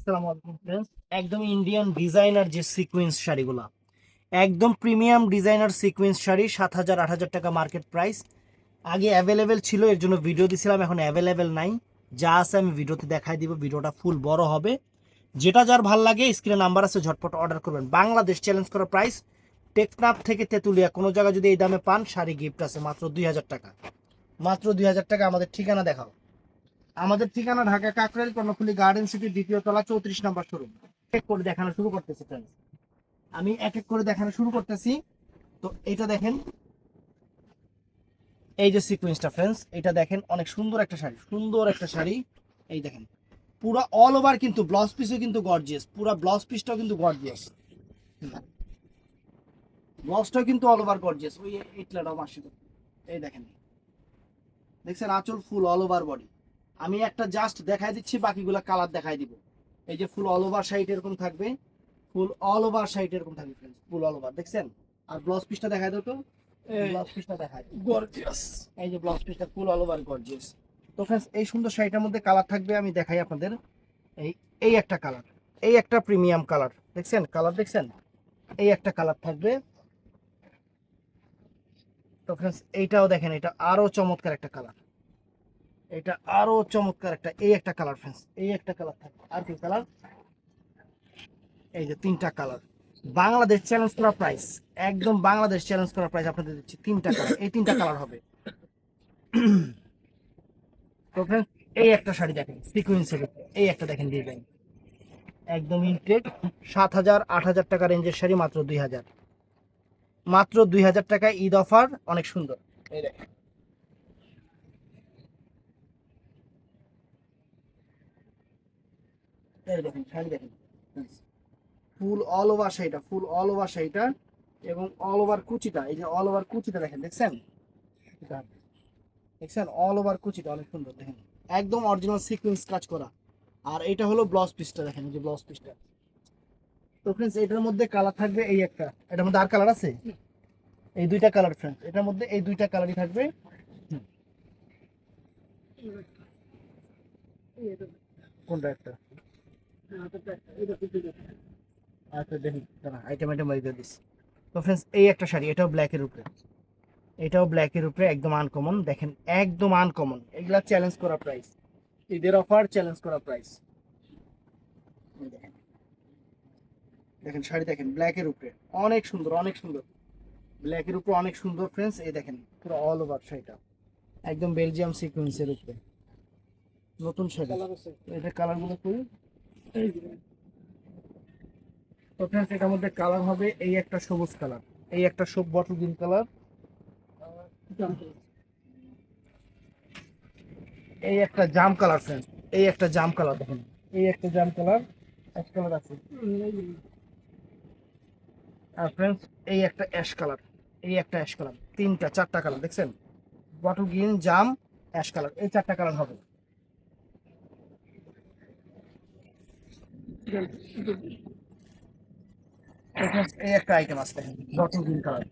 আসসালামু আলাইকুম ফ্রেন্ডস। একদম ইন্ডিয়ান ডিজাইনার যে সিকোয়েন্স শাড়িগুলা, একদম প্রিমিয়াম ডিজাইনার সিকোয়েন্স শাড়ি 7,000 8,000 টাকা মার্কেট প্রাইস। আগে অ্যাভেলেবেল ছিল, এর জন্য ভিডিও দিছিলাম, এখন অ্যাভেলেবেল নাই। যা আছে আমি ভিডিওতে দেখাই দিব, ভিডিওটা ফুল বড় হবে। যেটা যার ভাল লাগে স্ক্রিনে নাম্বার আছে, ঝটপট অর্ডার করবেন। বাংলাদেশ চ্যালেঞ্জ করা প্রাইস। টেকনাফ থেকে তেঁতুলিয়া কোনো জায়গায় যদি এই দামে পান, শাড়ি গিফট আছে মাত্র 2,000 টাকা। মাত্র 2,000 টাকা। আমাদের ঠিকানা দেখাও। আমাদের ঠিকানা ঢাকা কাকরাইল কর্ণফুলী গার্ডেন সিটি, দ্বিতীয় তলা, 34 নম্বর শোরুম। এক করে দেখানো শুরু করতেছি ফ্রেন্ডস, আমি এক এক করে দেখানো শুরু করতেছি। তো এটা দেখেন, এই যে সিকোয়েন্সটা ফ্রেন্ডস, এটা দেখেন, অনেক সুন্দর একটা শাড়ি, সুন্দর একটা শাড়ি। এই দেখেন, পুরো অল ওভার কিন্তু ব্লাউজ পিসও কিন্তু গর্জিয়াস, পুরো ব্লাউজ পিসটাও কিন্তু গর্জিয়াস, ব্লাউজটাও কিন্তু অল ওভার গর্জিয়াস। ওই এইটলাটাও মাসি, এই দেখেন, দেখছেন আঁচল ফুল অল ওভার বডি। আমি একটা জাস্ট দেখাই দিচ্ছি, বাকিগুলা কালার দেখাই দিব। এই যে ফুল অল ওভার সাইড এরকম থাকবে, ফুল অল ওভার সাইড এরকম থাকবে ফ্রেন্ডস, ফুল অল ওভার, দেখছেন? আর ব্লাউজ পিসটা দেখাই দাও তো, ব্লাউজ পিসটা দেখাই, গর্জিয়াস। এই যে ব্লাউজ পিসটা ফুল অল ওভার গর্জিয়াস। তো ফ্রেন্ডস, এই সুন্দর শাড়িটার মধ্যে কালার থাকবে, আমি দেখাই আপনাদের। এই এই একটা কালার, এই একটা প্রিমিয়াম কালার, দেখছেন কালার, দেখছেন? এই একটা কালার থাকবে। তো ফ্রেন্ডস, এইটাও দেখেন, এটা আরো চমৎকার একটা কালার, এটা আরো চমৎকার একটা, এই একটা কালার ফ্রেন্ডস, এই একটা কালার থাকবে। আর কি কালার? এই যে তিনটা কালার। বাংলাদেশ চ্যালেঞ্জ করা প্রাইস, একদম বাংলাদেশ চ্যালেঞ্জ করা প্রাইস আপনাদের দিচ্ছি। তিনটা কালার, এই তিনটা কালার হবে। তো ফ্রেন্ডস, এই একটা শাড়ি দেখেন সিকোয়েন্সের, এই একটা দেখেন ডিজাইন, একদম ইনটেক। 7,000 8,000 টাকা রেঞ্জের শাড়ি মাত্র 2,000, মাত্র 2,000 টাকায় ঈদ অফার, অনেক সুন্দর। এই দেখেন, এই দেখেন শাড়ি দেখেন, ফুল অল ওভার শাড়িটা, ফুল অল ওভার শাড়িটা, এবং অল ওভার কুচিটা, এই যে অল ওভার কুচিটা দেখেন, দেখছেন? এটা দেখছেন, অল ওভার কুচিটা অনেক সুন্দর দেখেন, একদম অরিজিনাল সিকোয়েন্স কাজ করা। আর এটা হলো ব্লাউজ পিসটা, দেখেন এই যে ব্লাউজ পিসটা। তো ফ্রেন্ডস, এটার মধ্যে কালার থাকবে এই একটা, এটার মধ্যে আর কালার আছে, এই দুইটা কালার ফ্রেন্ডস, এটার মধ্যে এই দুইটা কালারই থাকবে। হুম, কোনটা একটা? আচ্ছা দেখি, আইটেম আইটেম বাড়ি দিয়ে দিচ্ছি। তো ফ্রেন্ডস, এই একটা শাড়ি, এটাও ব্ল্যাকের উপরে, এটাও ব্ল্যাকের উপরে, একদম আনকমন দেখেন, একদম আনকমন। এগুলা চ্যালেঞ্জ করা প্রাইস, ঈদের অফার চ্যালেঞ্জ করা প্রাইস। দেখেন, দেখেন শাড়ি দেখেন, ব্ল্যাকের উপরে অনেক সুন্দর, অনেক সুন্দর, ব্ল্যাকের উপরে অনেক সুন্দর ফ্রেন্ডস। এই দেখেন পুরো অল ওভার শাড়িটা, একদম বেলজিয়াম সিকোয়েন্সের উপরে, নতুন শাড়ি। এটা কালার গুলো করি। তো ফ্রেন্ডস, এটার মধ্যে কালার হবে এই একটা সবুজ কালার, এই একটা বটল গ্রিন কালার, এই একটা জাম কালার ফ্রেন্ডস, এই একটা জাম কালার দেখেন, এই একটা জাম কালার, অ্যাশ কালার আছে। আর ফ্রেন্ডস, এই একটা অ্যাশ কালার, এই একটা অ্যাশ কালার, তিনটা চারটা কালার দেখছেন, বটল গ্রিন, জাম, অ্যাশ কালার, এই চারটা কালার হবে। এই একটা আইটেম আছে দেখেন, বটল গ্রিন কালার,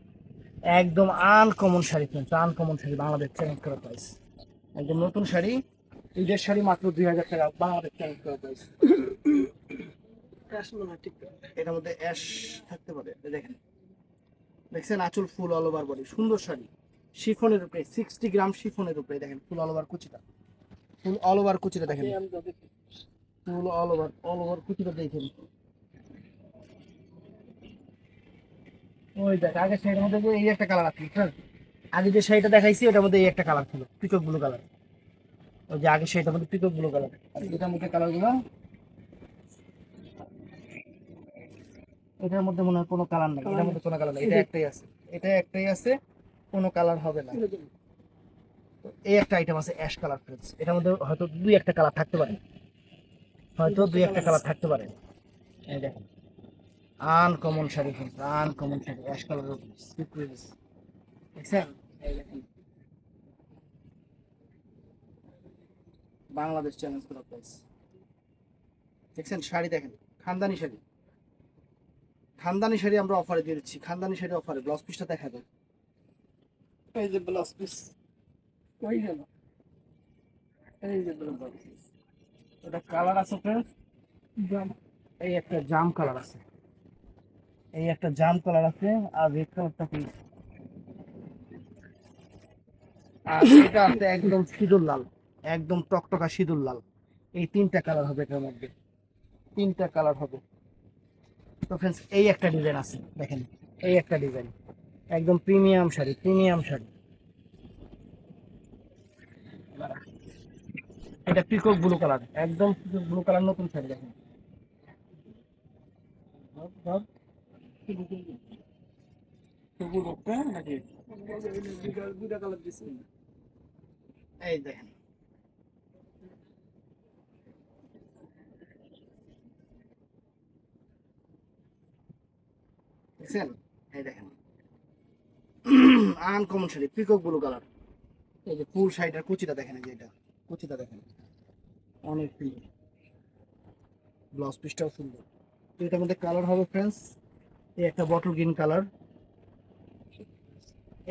একদম uncommon sari friends, uncommon sari, Bangladesh challenge করা প্রাইস, একদম নতুন শাড়ি, ঈদের শাড়ি মাত্র 2,000 টাকা, বাংলাদেশ চ্যালেঞ্জ করা প্রাইস। এটার মধ্যে অ্যাশ থাকতে পারে, এই দেখেন, দেখছেন আঁচল ফুল অল ওভার বডি, সুন্দর শাড়ি, শিফনের উপরে, 60 গ্রাম শিফনের উপরে, দেখেন ফুল অল ওভার কুচিটা, ফুল অল ওভার কুচিটা দেখেন, ফুল অল ওভার কুচিটা দেখেন। ওই দেখ, আগে শাড়ির মধ্যে যে এই একটা কালার আছে, হ্যাঁ, আগে যে শাড়িটা দেখাইছি ওটার মধ্যে এই একটা কালার ছিল, পিকক ব্লু কালার। ওই যে আগে শাড়িটার মধ্যে পিকক ব্লু কালার, আর এটার মধ্যে কালার গুলো, এটার মধ্যে মনে হয় কোনো কালার নাই, এটার মধ্যে কোনো কালার নাই, এটা একটাই আছে, এটা একটাই আছে, কোনো কালার হবে না। তো এই একটা আইটেম আছে অ্যাশ কালার ফ্রেন্ডস, এটার মধ্যে হয়তো দুই একটা কালার থাকতে পারে, হয়তো দুই একটা কালার থাকতে পারে। এই দেখেন, uncommon sari friends, uncommon sari, ash colour দেখছেন? এই দেখেন, বাংলাদেশ চ্যালেঞ্জ করা প্রাইস, দেখছেন শাড়ি দেখেন, খানদানি শাড়ি, খানদানি শাড়ি আমরা অফারে দিয়ে দিচ্ছি, খানদানি শাড়ি অফারে। ব্লাউজ পিসটা দেখা দেন, এই যে ব্লাউজ পিস, ওই গেল, এই যে ব্লাউজ পিস, এটা কালার আছে ফ্রেন্ডস, এই একটা জাম কালার আছে, এই একটা জাম কালার আছে, আর রেড কালারটা কি, আর এটা আছে একদম সিঁদুর লাল, একদম টকটকা সিঁদুর লাল। এই তিনটা কালার হবে এটার মধ্যে, তিনটা কালার হবে। তো ফ্রেন্ডস এই একটা ডিজাইন আছে দেখেন, এই একটা ডিজাইন একদম প্রিমিয়াম শাড়ি, প্রিমিয়াম শাড়ি। এটা পিকক ব্লু কালার, একদম পিকক ব্লু কালার, নতুন শাড়ি দেখেন। এই দেখেন, দেখছেন, এই দেখেন uncommon sari, peacock blue colour. এই যে ফুল শাড়িটার কুচিটা দেখেন, এই যে এটা কুচিটা দেখেন, অনেক সুন্দর, ব্লাউজ পিসটাও সুন্দর। তো এটার মধ্যে কালার হবে ফ্রেন্ডস, এই একটা বটল গ্রিন কালার,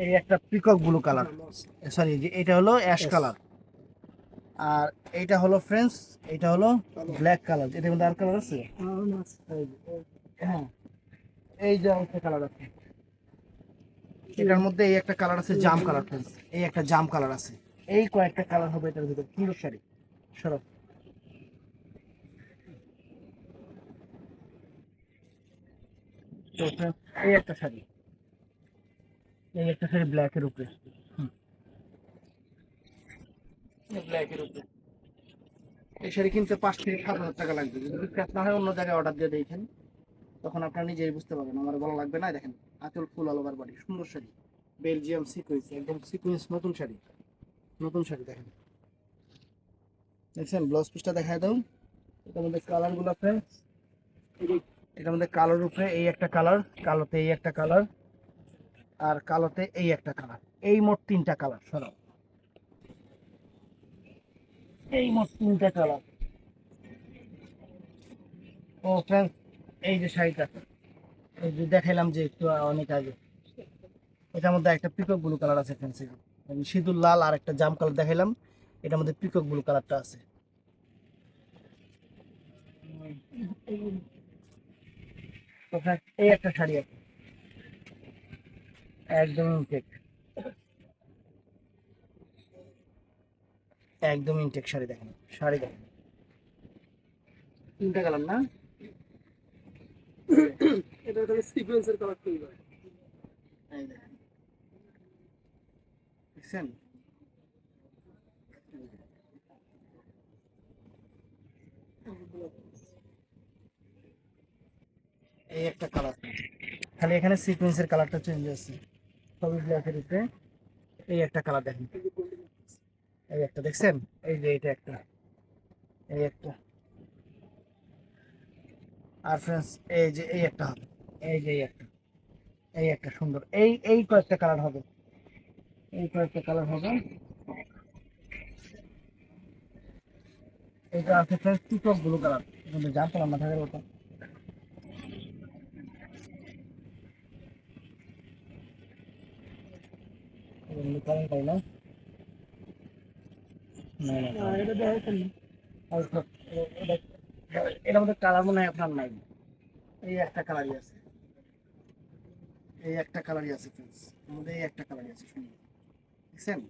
এই একটা পিকক ব্লু কালার, সরি যে এটা হলো অ্যাশ কালার, আর এইটা হলো ফ্রেন্ডস, এটা হলো ব্ল্যাক কালার। এটার মধ্যে আর কালার আছে, হ্যাঁ এই যে একটা কালার আছে, এটার মধ্যে এই একটা কালার আছে জাম কালার ফ্রেন্ডস, এই একটা জাম কালার আছে। এই কয়েকটা কালার হবে এটার ভিতরে, সুন্দর শাড়ি সরব। তো friends, এই একটা শাড়ি, এই একটা শাড়ি ব্ল্যাকের উপরে, ব্ল্যাকের উপরে। এই শাড়ি কিনতে 5 থেকে 7 হাজার টাকা লাগবে, যদি বিশ্বাস না হয় অন্য জায়গায় অর্ডার দিয়ে দেখেন, তখন আপনারা নিজেই বুঝতে পারবেন, আমার বলা লাগবে না। দেখেন আঁচল ফুল অল ওভার বডি, সুন্দর শাড়ি, বেলজিয়াম সিকোয়েন্স, একদম সিকোয়েন্স, নতুন শাড়ি, নতুন শাড়ি দেখেন। দেখছেন ব্লাউজ পিসটা দেখায় দাও। এটার মধ্যে কালার গুলো ফ্রেন্ডস, এটার মধ্যে কালোর উপরে এই একটা কালার, কালোতে এই একটা কালার, আর কালোতে এই একটা কালার, এই মোট তিনটা কালার সরাও, এই মোট তিনটা কালার। ও ফ্রেন্ডস, এই যে শাড়িটা, এই যে দেখাইলাম যে একটু অনেক আগে, এটার মধ্যে একটা পিকক ব্লু কালার আছে ফ্রেন্ডস, সিঁদুর লাল আর একটা জাম কালার দেখাইলাম, এটার মধ্যে পিকক ব্লু কালারটা আছে। তো friends, এই একটা শাড়ি আছে একদম ইনটেক, একদম ইনটেক শাড়ি দেখেন, শাড়ি দেখেন, তিনটা কালার না, এটা তাহলে সিকোয়েন্সের কালার তৈরি হয়। এই দেখেন, দেখছেন, এই একটা কালার, খালি এখানে সিকোয়েন্সের কালারটা চেঞ্জ আছে, সবই ব্ল্যাকের উপরে। এই একটা কালার দেখেন, এই একটা দেখছেন, এই যে এটা একটা, এই একটা, আর ফ্রেন্ডস এই যে এই একটা হবে, এই যে এই একটা, এই একটা সুন্দর, এই কয়েকটা কালার হবে, এই কয়েকটা কালার হবে। এটা আছে ফ্রেন্ডস পিকক ব্লু কালার, কিন্তু জানতাম না থাকার ওটা, কালার পাই না, না না এটা দেখেন, এটার মধ্যে কালার মনে হয় আপনার নাই, এই একটা কালারই আছে, এই একটা কালারই আছে ফ্রেন্ডস, আমাদের এই একটা কালারই আছে সুন্দর, দেখছেন,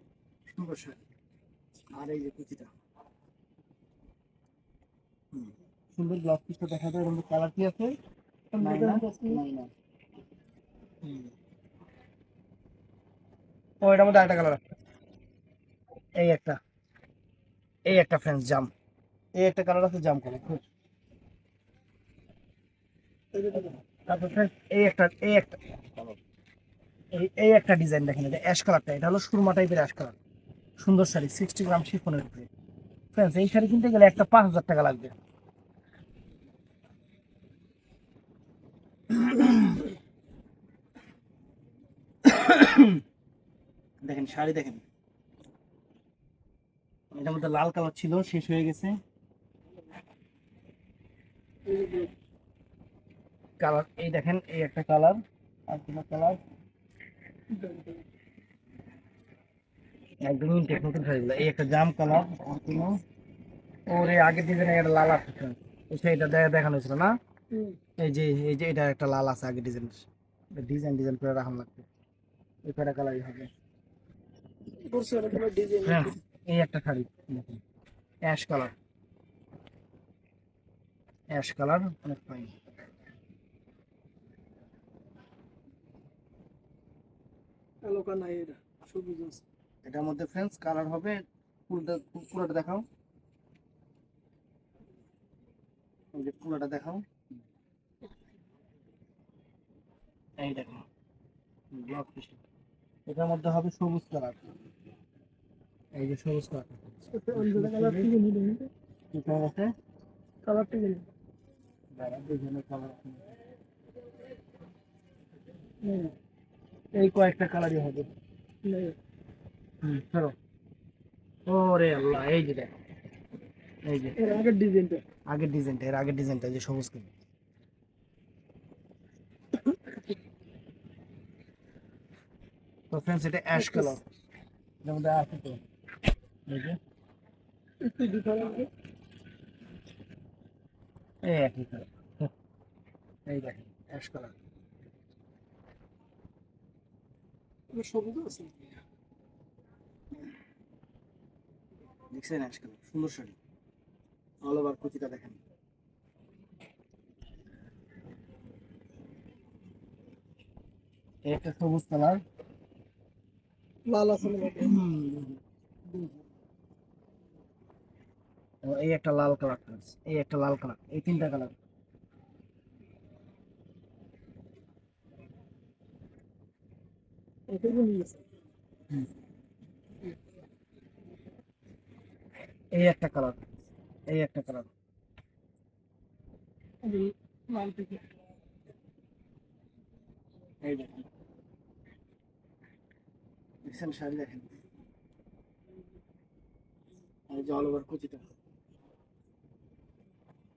সুন্দর শাড়ি। আর এই যে কুচিটা, হুম, সুন্দর ব্লাউজ পিসটা দেখা যায়, এর মধ্যে কালার কি আছে, নাই না, নাই না, হুম। ও এটার মধ্যে আরেকটা কালার আছে, এই একটা, এই একটা ফ্রেন্ডস জাম, এই একটা কালার আছে জাম কালার, তারপর friends, এই একটা এই একটা ডিজাইন দেখেন, এটা অ্যাশ কালারটা, এটা হলো সুরমা টাইপের অ্যাশ কালার, সুন্দর শাড়ি 60 গ্রাম শিফনের উপরে। ফ্রেন্ডস এই শাড়ি কিনতে গেলে একটা 5,000 টাকা লাগবে। দেখেন শাড়ি দেখেন, এটার মধ্যে লাল কালার ছিল, শেষ হয়ে গেছে, কালার এই দেখেন, এই একটা কালার, আর কোনো কালার, একদম ইনটেক নতুন শাড়িগুলো, এই একটা জাম কালার, আর কোনো, ওর এই আগের ডিজাইনে একটা লাল আছে friends। সেইটা দেখানো হয়েছিল না? এই যে এটা একটা লাল আছে আগে ডিজাইন, ডিজাইন করে রাখানো লাগবে। এই কয়টা কালারই হবে। হ্যাঁ, এই একটা শাড়ি দেখুন, অ্যাশ কালার, অ্যাশ কালার অনেক ফাইন। এটার মধ্যে ফ্রেন্ডস কালার হবে, পুরোটা দেখাও, এই যে পুরোটা দেখাও, এই দেখো ব্লক পিস। এটার মধ্যে হবে সবুজ কালার, এই যে সবুজ কালার, কি কালার আছে, দাঁড়া বিভিন্ন কালার আছে। এই কয়েকটা কালারই হবে। ধরো, ওরে আল্লাহ, এই যে দেখো, এই যে এর আগের ডিজাইনটা এই যে সবুজ কালার। তো ফ্রেন্ডস এটা অ্যাশ কালার, এর মধ্যে আছে তো, এই যে এই একই কালার, এই দেখেন অ্যাশ কালার। দেখছেন অ্যাশ কালার, সুন্দর শাড়ি, অল ওভার কুচিটা দেখেন। এই একটা সবুজ কালার, লাল আছে, এই একটা লাল কালার, এই একটা লাল কালার, এই তিনটা কালার। এই একটা কালার, এই একটা কালার, এই দেখেন, দেখছেন শাড়ি দেখেন, এই যে অল ওভার কুচিটা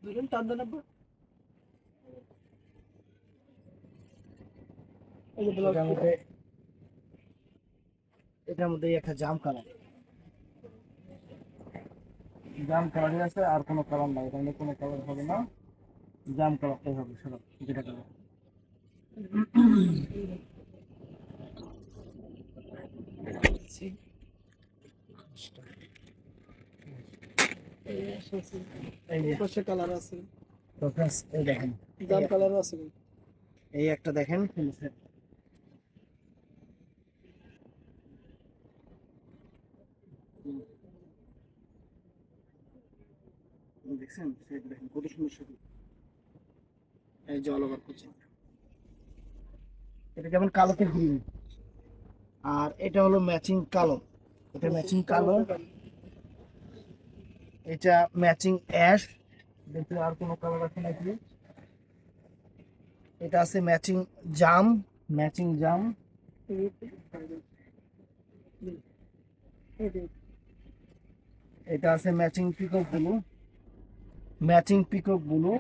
দেখেন, টান দেন আব্বা। এটার মধ্যে একটা জাম কালার, জাম কালারই আছে, আর কোনো কালার নাই, এখানে কোনো কালার হবে না, জাম কালারটাই হবে সারা, যেটা কালার। এই কালার আছে, তো फ्रेंड्स এই দেখেন জাম কালার আছে, এই একটা দেখেন, দেখছেন সেটা দেখেন কত সুন্দর শাড়ি, এই যে অল ওভার কুচি, এটা যেমন কালোতে গ্রিন, আর এটা হলো ম্যাচিং কালো, এটা ম্যাচিং কালো, এটা ম্যাচিং অ্যাশ, দেখি আর কোনো কালার আছে নাকি, এটা আছে ম্যাচিং জাম, ম্যাচিং জাম, এটা আছে matching peacock blue, matching peacock blue,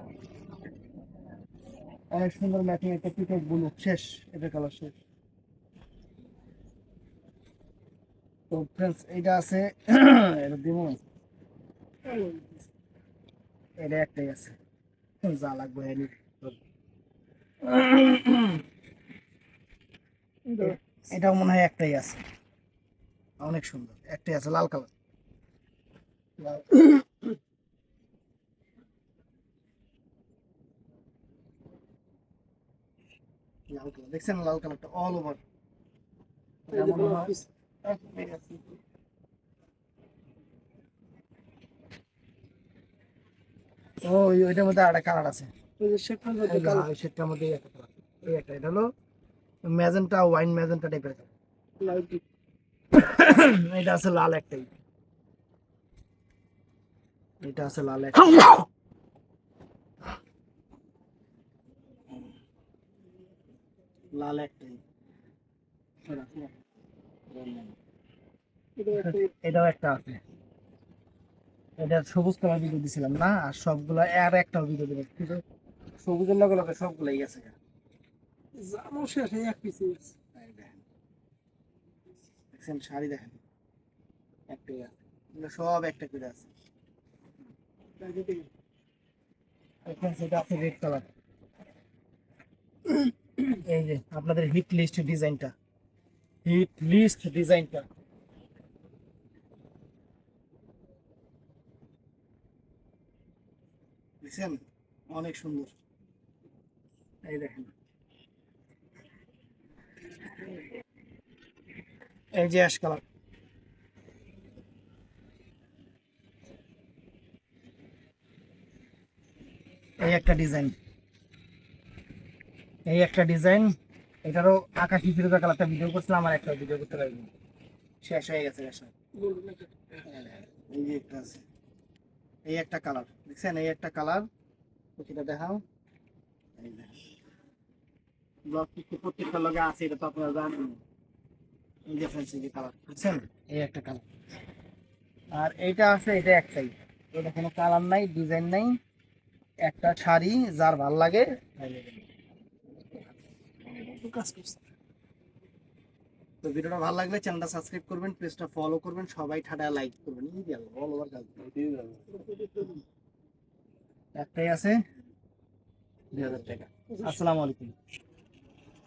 অনেক সুন্দর ম্যাচিং একটা পিকক ব্লু, শেষ, এটা কালার শেষ। তো ফ্রেন্ডস এটা আছে এটা দিব, এটা একটাই আছে, যা লাগবে এটা মনে হয় একটাই আছে, অনেক সুন্দর একটাই আছে, লাল কালার, লাল কালার দেখছেন, লাল কালারটা অল ওভার, ও ওইটার মধ্যে আরেকটা কালার আছে, ওই যে শেডটার মধ্যে কালার, ওই শেডটার মধ্যে একটা কালার, এই একটা, এটা হলো ম্যাজেন্টা, ওয়াইন ম্যাজেন্টা টাইপের, লাইট, এটা আছে লাল একটাই, এটা আছে লাল একটা, লাল একটাই, এটাও একটা আছে, এটা সবুজ কালার ভিডিও দিছিলাম না, আর সবগুলা আর একটা ভিডিও দিলাম, কিন্তু সবুজের লগে লগে সবগুলাই আছে, জামও শেষ, এক পিস দেখছেন শাড়ি দেখেন, একটাই আছে, এগুলো সব একটা করে আছে। এখন সেটা আছে রেড কালার। এই যে আপনাদের হিট লিস্ট ডিজাইনটা, হিট লিস্ট ডিজাইনটা দেখছেন, অনেক সুন্দর। এই দেখেন, এই যে অ্যাশ কালার, এই একটা ডিজাইন, এই একটা ডিজাইন। এটারও আকাশি ফিরোজা কালারটা ভিডিও করছিলাম, আমার একটা ভিডিও করতে পারিনি, শেষ হয়ে গেছে শেষ। এই যে একটা আছে, এই একটা কালার দেখছেন, এই একটা কালার, সেটা দেখাও। এই দেখেন, ব্লক পিকটা প্রত্যেকটা লগে আছে, এটা তো আপনারা জানেন। এই যে ফ্রেন্ডস, এই যে কালার দেখছেন, এই একটা কালার। আর এইটা আছে, এটা একটাই, এটা কোনো কালার নাই, ডিজাইন নাই, একটা শাড়ি, যার ভাল লাগে তাই নেবেন। কাজ করছে। তো ভিডিওটা ভালো লাগলে চ্যানেলটা সাবস্ক্রাইব করবেন, পেজটা ফলো করবেন, সবাই ঠাডা লাইক করবেন। এই গেল অল ওভার কাজ। একটাই আছে 2000 টাকা। আসসালামু আলাইকুম।